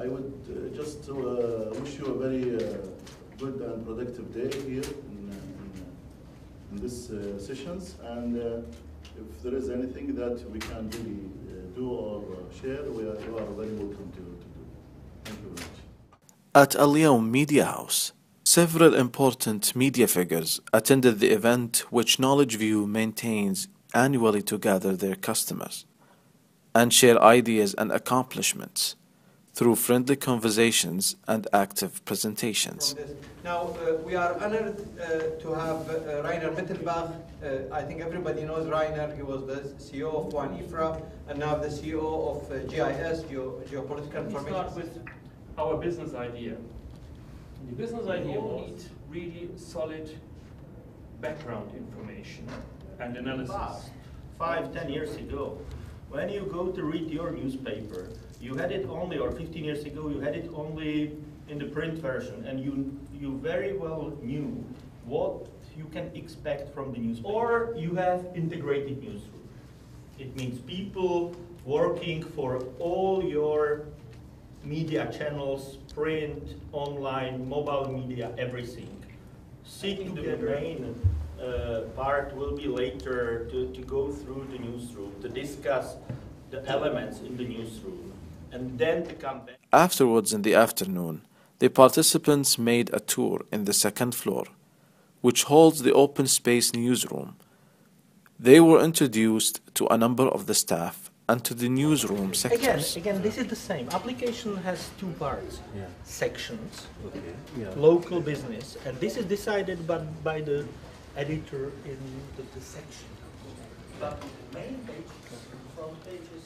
I would just wish you a very good and productive day here in these sessions. And if there is anything that we can really do or share, you are very welcome to do. Thank you very much. At Al Yawm Media House, several important media figures attended the event, which Knowledge View maintains annually to gather their customers and share ideas and accomplishments through friendly conversations and active presentations. Now, we are honored to have Rainer Mittelbach. I think everybody knows Rainer. He was the CEO of One IFRA and now the CEO of GIS, Geopolitical Information. Let me start with our business idea. The business idea was really solid background information and analysis. 5-10 years ago, when you go to read your newspaper, you had it only, or 15 years ago, you had it only in the print version, and you very well knew what you can expect from the newspaper. Or you have integrated newsroom. It means people working for all your media channels, print, online, mobile media, everything. Sitting together. The main part will be later to go through the newsroom, to discuss the elements in the newsroom, and then to come back. Afterwards, in the afternoon, the participants made a tour in the second floor, which holds the open space newsroom. They were introduced to a number of the staff and to the newsroom sectors. Again, this is the same. Application has two parts. Yeah. Sections, Okay. Yeah. local business, and this is decided by the editor in the section. But the main page, front page is